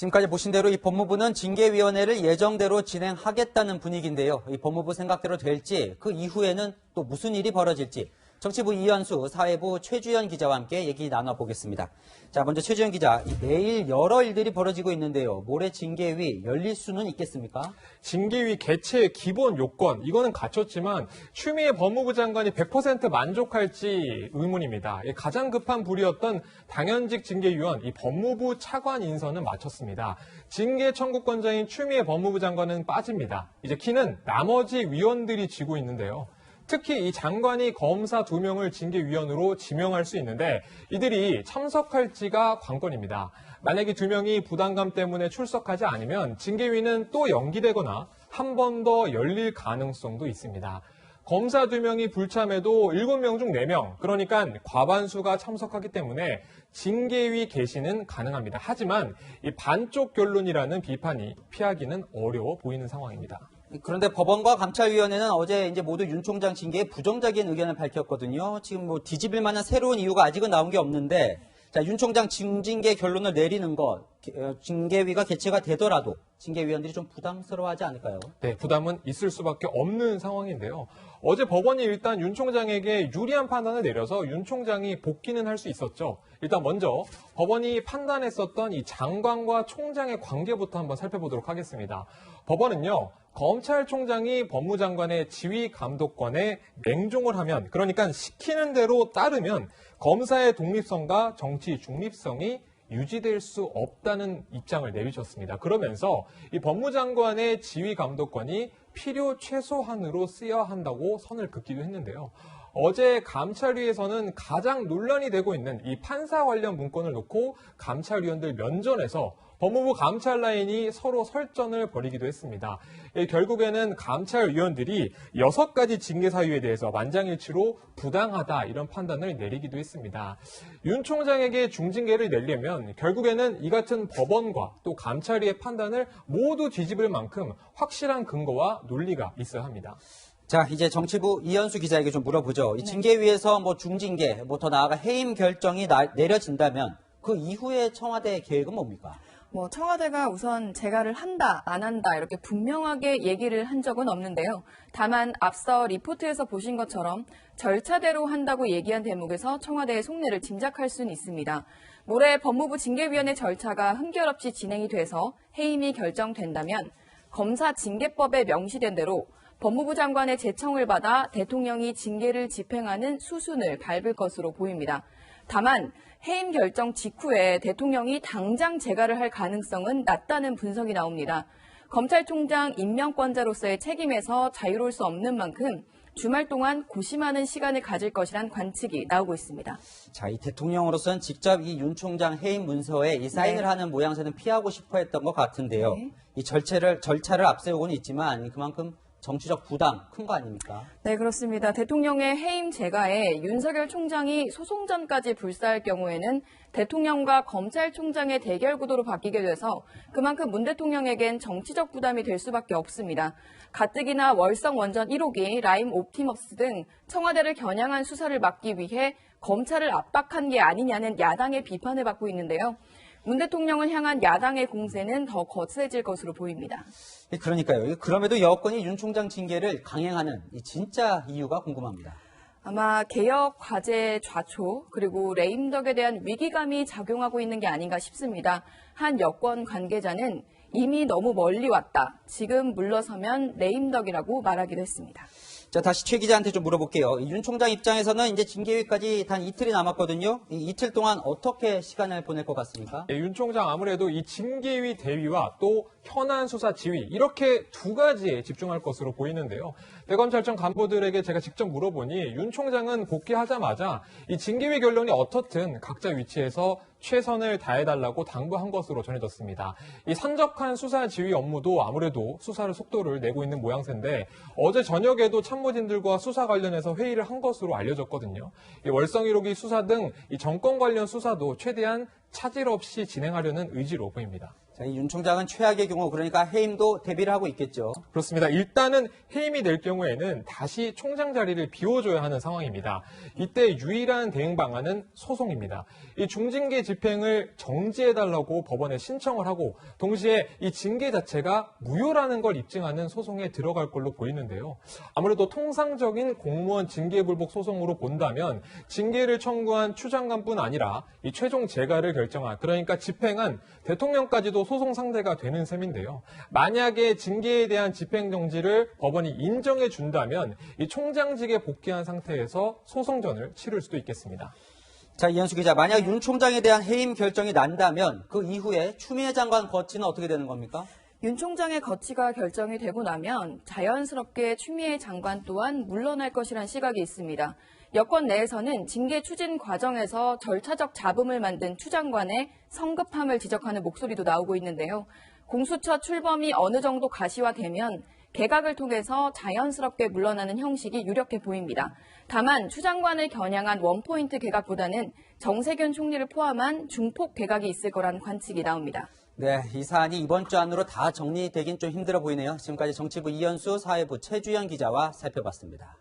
지금까지 보신 대로 이 법무부는 징계위원회를 예정대로 진행하겠다는 분위기인데요. 이 법무부 생각대로 될지, 그 이후에는 또 무슨 일이 벌어질지 정치부 이현수, 사회부 최주연 기자와 함께 얘기 나눠보겠습니다. 자, 먼저 최주연 기자, 내일 여러 일들이 벌어지고 있는데요. 모레 징계위 열릴 수는 있겠습니까? 징계위 개최의 기본 요건, 이거는 갖췄지만 추미애 법무부 장관이 100% 만족할지 의문입니다. 가장 급한 불이었던 당연직 징계위원, 이 법무부 차관 인선은 마쳤습니다. 징계 청구권자인 추미애 법무부 장관은 빠집니다. 이제 키는 나머지 위원들이 쥐고 있는데요. 특히 이 장관이 검사 2명을 징계위원으로 지명할 수 있는데 이들이 참석할지가 관건입니다. 만약에 2명이 부담감 때문에 출석하지 않으면 징계위는 또 연기되거나 한 번 더 열릴 가능성도 있습니다. 검사 2명이 불참해도 7명 중 4명, 그러니까 과반수가 참석하기 때문에 징계위 개시는 가능합니다. 하지만 이 반쪽 결론이라는 비판이 피하기는 어려워 보이는 상황입니다. 그런데 법원과 감찰위원회는 어제 이제 모두 윤 총장 징계에 부정적인 의견을 밝혔거든요. 지금 뭐 뒤집을 만한 새로운 이유가 아직은 나온 게 없는데, 자, 윤 총장 중징계 결론을 내리는 것, 징계위가 개최가 되더라도 징계위원들이 좀 부담스러워하지 않을까요? 네, 부담은 있을 수밖에 없는 상황인데요. 어제 법원이 일단 윤 총장에게 유리한 판단을 내려서 윤 총장이 복귀는 할 수 있었죠. 일단 먼저 법원이 판단했었던 이 장관과 총장의 관계부터 한번 살펴보도록 하겠습니다. 법원은요, 검찰총장이 법무장관의 지휘 감독권에 맹종을 하면, 그러니까 시키는 대로 따르면 검사의 독립성과 정치 중립성이 유지될 수 없다는 입장을 내비쳤습니다. 그러면서 이 법무장관의 지휘 감독권이 필요 최소한으로 쓰여야 한다고 선을 긋기도 했는데요. 어제 감찰위에서는 가장 논란이 되고 있는 이 판사 관련 문건을 놓고 감찰위원들 면전에서 법무부 감찰 라인이 서로 설전을 벌이기도 했습니다. 결국에는 감찰위원들이 6가지 징계 사유에 대해서 만장일치로 부당하다 이런 판단을 내리기도 했습니다. 윤 총장에게 중징계를 내려면 결국에는 이 같은 법원과 또 감찰위의 판단을 모두 뒤집을 만큼 확실한 근거와 논리가 있어야 합니다. 자, 이제 정치부 이현수 기자에게 좀 물어보죠. 이 징계위에서 뭐 중징계, 뭐 더 나아가 해임 결정이 내려진다면 그 이후에 청와대 계획은 뭡니까? 청와대가 우선 재가를 한다, 안 한다 이렇게 분명하게 얘기를 한 적은 없는데요. 다만 앞서 리포트에서 보신 것처럼 절차대로 한다고 얘기한 대목에서 청와대의 속내를 짐작할 수는 있습니다. 모레 법무부 징계위원회 절차가 흠결없이 진행이 돼서 해임이 결정된다면 검사 징계법에 명시된 대로 법무부 장관의 제청을 받아 대통령이 징계를 집행하는 수순을 밟을 것으로 보입니다. 다만 해임 결정 직후에 대통령이 당장 재가를 할 가능성은 낮다는 분석이 나옵니다. 검찰총장 임명권자로서의 책임에서 자유로울 수 없는 만큼 주말 동안 고심하는 시간을 가질 것이란 관측이 나오고 있습니다. 자, 이 대통령으로서는 직접 이 윤 총장 해임 문서에 이 사인을 하는 모양새는 피하고 싶어 했던 것 같은데요. 이 절차를 앞세우고는 있지만 그만큼 정치적 부담 큰 거 아닙니까? 네, 그렇습니다. 대통령의 해임 재가에 윤석열 총장이 소송전까지 불사할 경우에는 대통령과 검찰총장의 대결 구도로 바뀌게 돼서 그만큼 문 대통령에겐 정치적 부담이 될 수밖에 없습니다. 가뜩이나 월성 원전 1호기, 라임 옵티머스 등 청와대를 겨냥한 수사를 막기 위해 검찰을 압박한 게 아니냐는 야당의 비판을 받고 있는데요. 문 대통령을 향한 야당의 공세는 더 거세질 것으로 보입니다. 그러니까요. 그럼에도 여권이 윤 총장 징계를 강행하는 이 진짜 이유가 궁금합니다. 아마 개혁 과제 좌초 그리고 레임덕에 대한 위기감이 작용하고 있는 게 아닌가 싶습니다. 한 여권 관계자는 이미 너무 멀리 왔다. 지금 물러서면 레임덕이라고 말하기도 했습니다. 자, 다시 최 기자한테 좀 물어볼게요. 윤 총장 입장에서는 이제 징계위까지 단 이틀이 남았거든요. 이 이틀 동안 어떻게 시간을 보낼 것 같습니까? 윤 총장 아무래도 이 징계위 대위와 또 현안 수사 지휘 이렇게 2가지에 집중할 것으로 보이는데요. 대검찰청 간부들에게 제가 직접 물어보니 윤 총장은 복귀하자마자 이 징계위 결론이 어떻든 각자 위치에서 최선을 다해달라고 당부한 것으로 전해졌습니다. 이 산적한 수사 지휘 업무도 아무래도 수사를 속도를 내고 있는 모양새인데 어제 저녁에도 참모진들과 수사 관련해서 회의를 한 것으로 알려졌거든요. 이 월성 1호기 수사 등 이 정권 관련 수사도 최대한 차질 없이 진행하려는 의지로 보입니다. 자, 이 윤 총장은 최악의 경우 그러니까 해임도 대비를 하고 있겠죠. 그렇습니다. 일단은 해임이 될 경우에는 다시 총장 자리를 비워줘야 하는 상황입니다. 이때 유일한 대응 방안은 소송입니다. 이 중징계 집행을 정지해달라고 법원에 신청을 하고 동시에 이 징계 자체가 무효라는 걸 입증하는 소송에 들어갈 걸로 보이는데요. 아무래도 통상적인 공무원 징계 불복 소송으로 본다면 징계를 청구한 추 장관뿐 아니라 이 최종 재가를 결정한 그러니까 집행한 대통령까지도 소송 상대가 되는 셈인데요. 만약에 징계에 대한 집행 정지를 법원이 인정해 준다면 이 총장직에 복귀한 상태에서 소송전을 치를 수도 있겠습니다. 자, 이현수 기자, 만약 윤 총장에 대한 해임 결정이 난다면 그 이후에 추미애 장관 거치는 어떻게 되는 겁니까? 윤 총장의 거취가 결정이 되고 나면 자연스럽게 추미애 장관 또한 물러날 것이란 시각이 있습니다. 여권 내에서는 징계 추진 과정에서 절차적 잡음을 만든 추 장관의 성급함을 지적하는 목소리도 나오고 있는데요. 공수처 출범이 어느 정도 가시화되면 개각을 통해서 자연스럽게 물러나는 형식이 유력해 보입니다. 다만 추 장관을 겨냥한 원포인트 개각보다는 정세균 총리를 포함한 중폭 개각이 있을 거란 관측이 나옵니다. 네, 이 사안이 이번 주 안으로 다 정리되긴 좀 힘들어 보이네요. 지금까지 정치부 이현수, 사회부 최주연 기자와 살펴봤습니다.